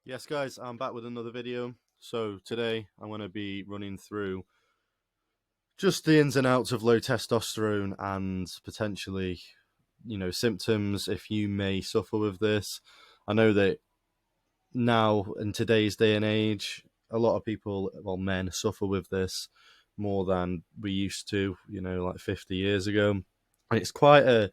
Yes, guys, I'm back with another video. So today I'm going to be running through just the ins and outs of low testosterone and potentially, symptoms if you may suffer with this. I know that now in today's day and age, a lot of people, well, men suffer with this more than we used to, like 50 years ago. And it's quite a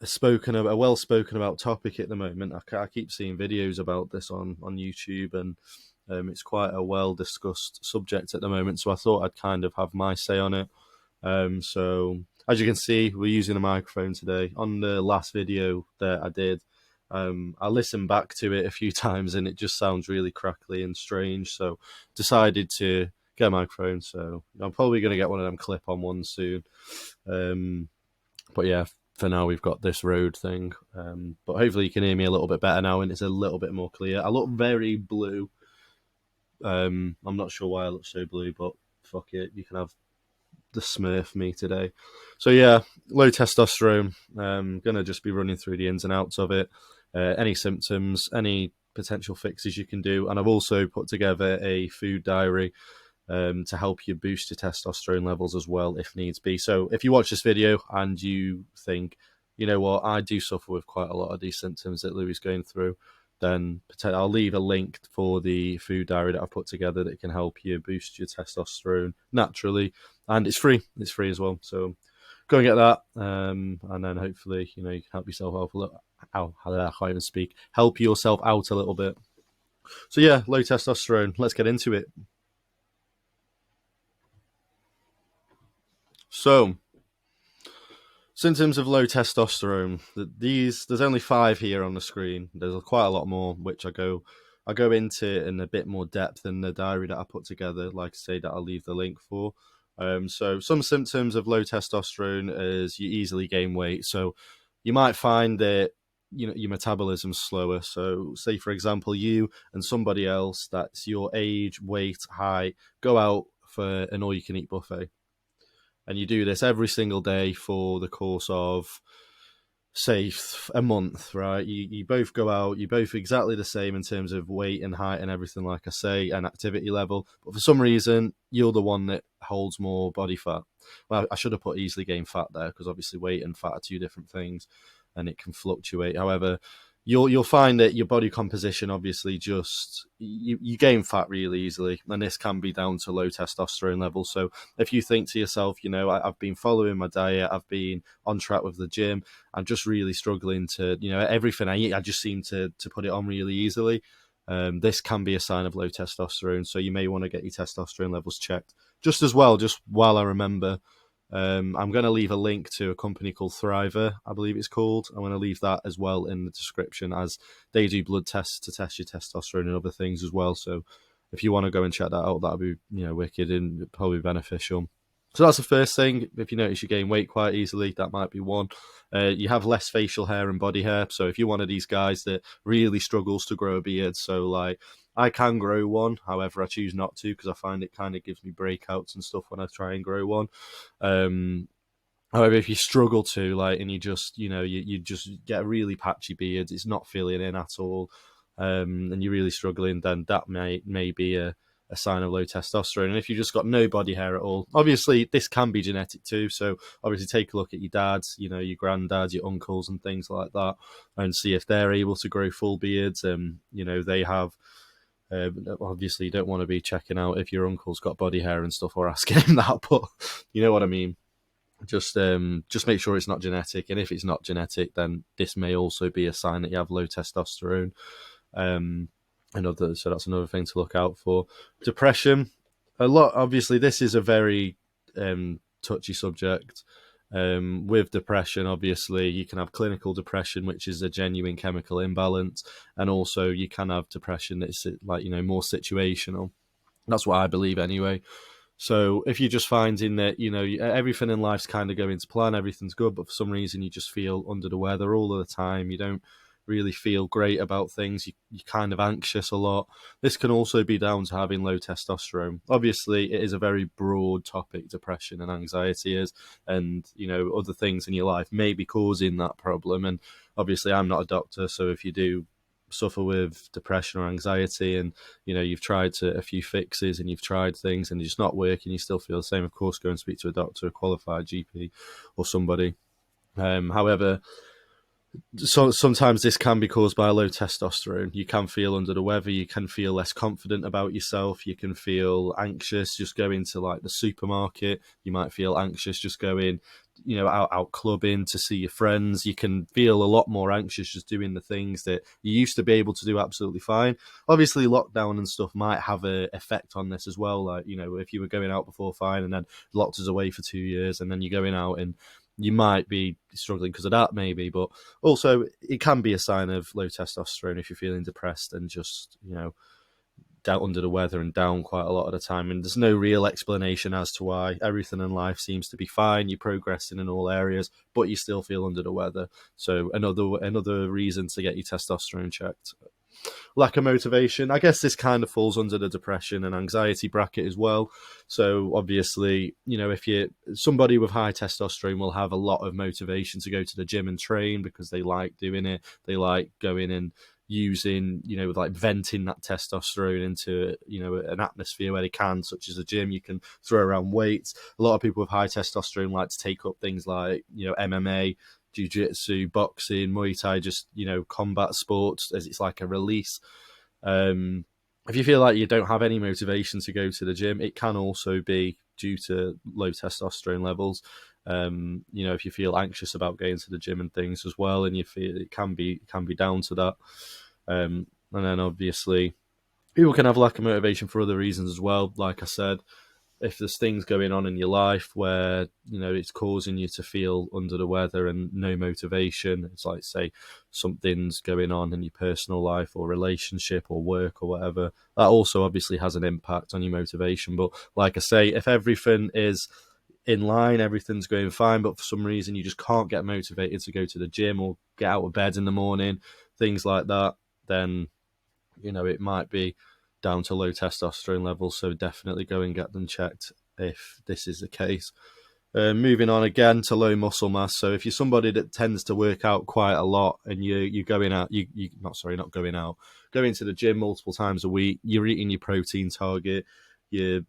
well spoken about topic at the moment. I keep seeing videos about this on YouTube, and it's quite a well discussed subject at the moment. So I thought I'd kind of have my say on it. So as you can see, we're using a microphone today. On the last video that I did, I listened back to it a few times, and it just sounds really crackly and strange. So decided to get a microphone. So I'm probably going to get one of them clip-on ones soon. But yeah, for now we've got this Rode thing. But hopefully you can hear me a little bit better now, and it's a little bit more clear. I look very blue. I'm not sure why I look so blue, but fuck it, you can have the Smurf me today. So yeah, low testosterone. Gonna just be running through the ins and outs of it, any symptoms, any potential fixes you can do, and I've also put together a food diary to help you boost your testosterone levels as well if needs be. So if you watch this video and you think, you know what, I do suffer with quite a lot of these symptoms that Louis is going through, then I'll leave a link for the food diary that I've put together that can help you boost your testosterone naturally, and it's free. It's free as well. So go and get that, and then hopefully you can help yourself out a little. I can't even speak. Help yourself out a little bit. So yeah, low testosterone. Let's get into it. So, symptoms of low testosterone. There's only 5 here on the screen. There's quite a lot more, which I go into in a bit more depth in the diary that I put together. Like I say, that I'll leave the link for. So some symptoms of low testosterone is you easily gain weight. So you might find that your metabolism's slower. So say for example, you and somebody else that's your age, weight, height go out for an all-you-can-eat buffet, and you do this every single day for the course of say a month, right? You both go out, you're both exactly the same in terms of weight and height and everything, like I say, and activity level, but for some reason you're the one that holds more body fat. Well, I should have put easily gain fat there, because obviously weight and fat are two different things and it can fluctuate. However, you'll find that your body composition obviously just you gain fat really easily, and this can be down to low testosterone levels. So if you think to yourself, I've been following my diet, I've been on track with the gym, I'm just really struggling to, everything I eat, I just seem to put it on really easily. This can be a sign of low testosterone, so you may want to get your testosterone levels checked. Just as well, just while I remember, I'm going to leave a link to a company called THRIVA, I believe it's called. I'm going to leave that as well in the description, as they do blood tests to test your testosterone and other things as well. So if you want to go and check that out, that'll be wicked and probably beneficial. So that's the first thing. If you notice you gain weight quite easily, that might be one. You have less facial hair and body hair. So if you're one of these guys that really struggles to grow a beard, so like I can grow one, however I choose not to, because I find it kind of gives me breakouts and stuff when I try and grow one. Um, However, if you struggle to, like, and you just, you just get a really patchy beard, it's not filling in at all, and you're really struggling, then that may be a sign of low testosterone. And if you just got no body hair at all, obviously this can be genetic too. So obviously take a look at your dads, your granddads, your uncles, and things like that, and see if they're able to grow full beards. They have. Obviously, you don't want to be checking out if your uncle's got body hair and stuff, or asking him that, but you know what I mean. Just make sure it's not genetic, and if it's not genetic, then this may also be a sign that you have low testosterone. So that's another thing to look out for. Depression, obviously this is a very touchy subject. With depression, obviously you can have clinical depression, which is a genuine chemical imbalance, and also you can have depression that's more situational. That's what I believe anyway. So if you're just finding that, everything in life's kind of going to plan, everything's good, but for some reason you just feel under the weather all of the time, you don't really feel great about things, you're kind of anxious a lot, this can also be down to having low testosterone. Obviously, it is a very broad topic, depression and anxiety is, and, other things in your life may be causing that problem. And obviously, I'm not a doctor, so if you do suffer with depression or anxiety, and you've tried a few fixes and you've tried things and it's just not working, you still feel the same, of course, go and speak to a doctor, a qualified GP or somebody. However, so sometimes this can be caused by low testosterone. You can feel under the weather, you can feel less confident about yourself, you can feel anxious just going to like the supermarket, you might feel anxious just going out clubbing to see your friends. You can feel a lot more anxious just doing the things that you used to be able to do absolutely fine. Obviously lockdown and stuff might have an effect on this as well, like if you were going out before fine and then locked us away for 2 years and then you're going out and you might be struggling because of that, maybe. But also, it can be a sign of low testosterone if you're feeling depressed and just, down under the weather and down quite a lot of the time. And there's no real explanation as to why. Everything in life seems to be fine. You're progressing in all areas, but you still feel under the weather. So another reason to get your testosterone checked. Lack of motivation. I guess this kind of falls under the depression and anxiety bracket as well. So obviously, if you're somebody with high testosterone will have a lot of motivation to go to the gym and train because they like doing it. They like going and using, like venting that testosterone into, an atmosphere where they can, such as a gym. You can throw around weights. A lot of people with high testosterone like to take up things like, MMA, jiu-jitsu, boxing, Muay Thai, just, combat sports, as it's like a release. If you feel like you don't have any motivation to go to the gym, it can also be due to low testosterone levels. If you feel anxious about going to the gym and things as well, and you feel it can be down to that. And then obviously people can have lack of motivation for other reasons as well. Like I said, if there's things going on in your life where it's causing you to feel under the weather and no motivation, it's like, say, something's going on in your personal life or relationship or work or whatever, that also obviously has an impact on your motivation. But like I say, if everything is in line, everything's going fine, but for some reason you just can't get motivated to go to the gym or get out of bed in the morning, things like that, then it might be down to low testosterone levels. So definitely go and get them checked if this is the case. Moving on again to low muscle mass. So if you're somebody that tends to work out quite a lot and you're going out, going to the gym multiple times a week, you're eating your protein target, you're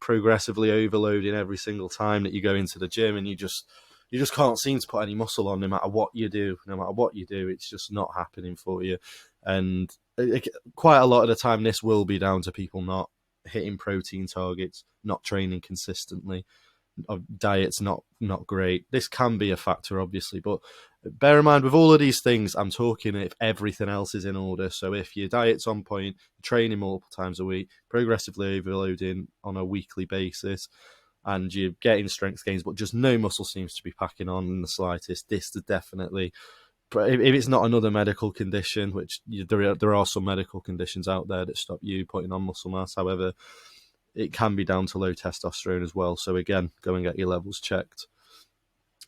progressively overloading every single time that you go into the gym, and you just can't seem to put any muscle on no matter what you do. It's just not happening for you. And quite a lot of the time, this will be down to people not hitting protein targets, not training consistently, diet's not great. This can be a factor, obviously, but bear in mind with all of these things, I'm talking if everything else is in order. So if your diet's on point, training multiple times a week, progressively overloading on a weekly basis, and you're getting strength gains, but just no muscle seems to be packing on in the slightest, this is definitely, if it's not another medical condition, which there are some medical conditions out there that stop you putting on muscle mass. However, it can be down to low testosterone as well. So again, go and get your levels checked.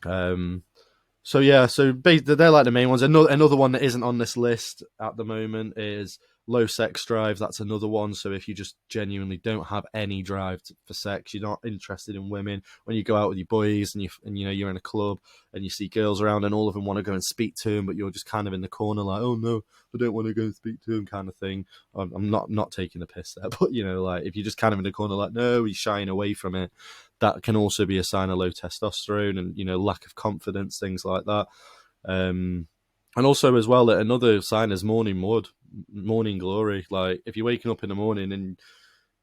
So they're like the main ones. Another one that isn't on this list at the moment is low sex drive. That's another one. So if you just genuinely don't have any drive for sex, you're not interested in women, when you go out with your boys and you're in a club and you see girls around and all of them want to go and speak to them, but you're just kind of in the corner like, oh no, I don't want to go and speak to him, kind of thing. I'm not taking a piss there, but like if you're just kind of in the corner like, no, you're shying away from it, that can also be a sign of low testosterone and lack of confidence, things like that. And also as well, another sign is morning glory. Like if you're waking up in the morning and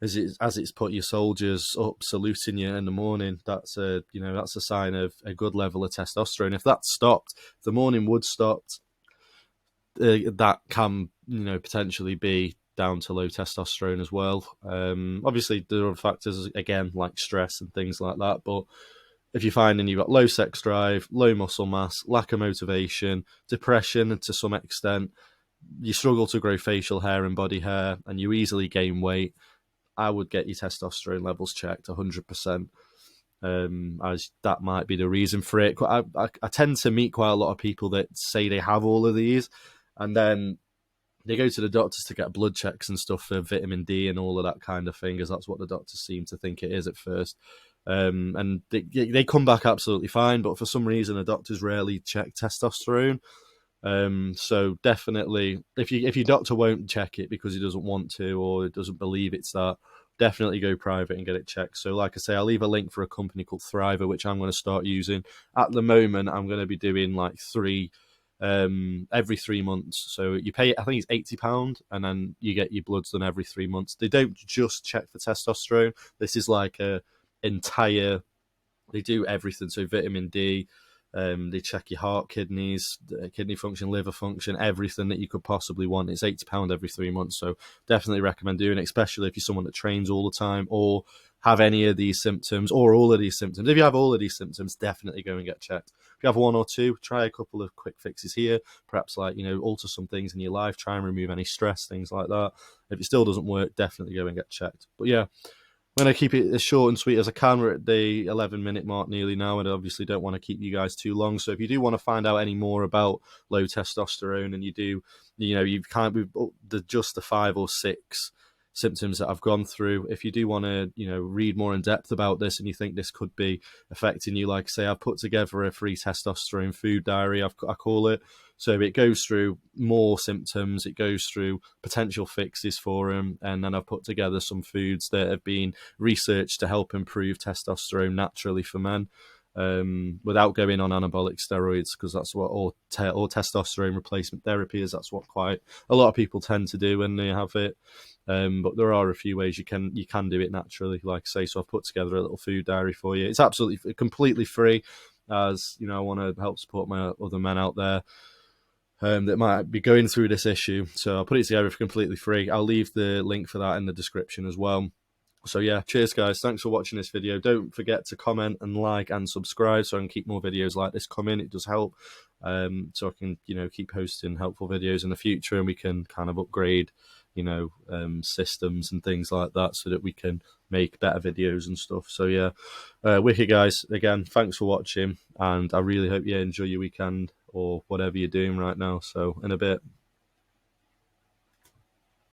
as it's put your soldiers up saluting you in the morning, that's a sign of a good level of testosterone. If that stopped, if the morning wood stopped, that can potentially be down to low testosterone as well. Obviously there are factors again like stress and things like that, but if you're finding you've got low sex drive, low muscle mass, lack of motivation, depression to some extent, you struggle to grow facial hair and body hair, and you easily gain weight, I would get your testosterone levels checked 100%. As that might be the reason for it. I tend to meet quite a lot of people that say they have all of these, and then they go to the doctors to get blood checks and stuff for vitamin D and all of that kind of thing, as that's what the doctors seem to think it is at first. And they come back absolutely fine, but for some reason the doctors rarely check testosterone. So definitely, if your doctor won't check it because he doesn't want to or doesn't believe it's that, definitely go private and get it checked. So like I say, I'll leave a link for a company called THRIVA, which I'm going to start using. At the moment, I'm going to be doing like three every 3 months. So you pay, I think it's £80, and then you get your bloods done every 3 months. They don't just check for testosterone. This is like a entire, they do everything. So vitamin D, they check your heart, kidneys, kidney function, liver function, everything that you could possibly want. It's £80 every 3 months. So definitely recommend doing it, especially if you're someone that trains all the time or have any of these symptoms or all of these symptoms. If you have all of these symptoms, definitely go and get checked. If you have one or two, try a couple of quick fixes here. Perhaps like, alter some things in your life, try and remove any stress, things like that. If it still doesn't work, definitely go and get checked. But yeah, I'm going to keep it as short and sweet as I can. We're at the 11-minute mark nearly now, and I obviously don't want to keep you guys too long. So if you do want to find out any more about low testosterone, and you do, you've kind of just the 5 or 6 symptoms that I've gone through. If you do want to, read more in depth about this, and you think this could be affecting you, like I say, I've put together a free testosterone food diary, I call it. So it goes through more symptoms, it goes through potential fixes for them, and then I've put together some foods that have been researched to help improve testosterone naturally for men, without going on anabolic steroids, because that's what or testosterone replacement therapy is. That's what quite a lot of people tend to do when they have it. But there are a few ways you can do it naturally, like I say. So I've put together a little food diary for you. It's absolutely completely free, as I want to help support my other men out there that might be going through this issue. So I'll put it together for completely free. I'll leave the link for that in the description as well. So yeah, cheers guys. Thanks for watching this video. Don't forget to comment and like and subscribe so I can keep more videos like this coming. It does help. So I can, keep posting helpful videos in the future, and we can kind of upgrade, systems and things like that so that we can make better videos and stuff. So yeah, wicked guys. Again, thanks for watching, and I really hope you enjoy your weekend or whatever you're doing right now. So in a bit.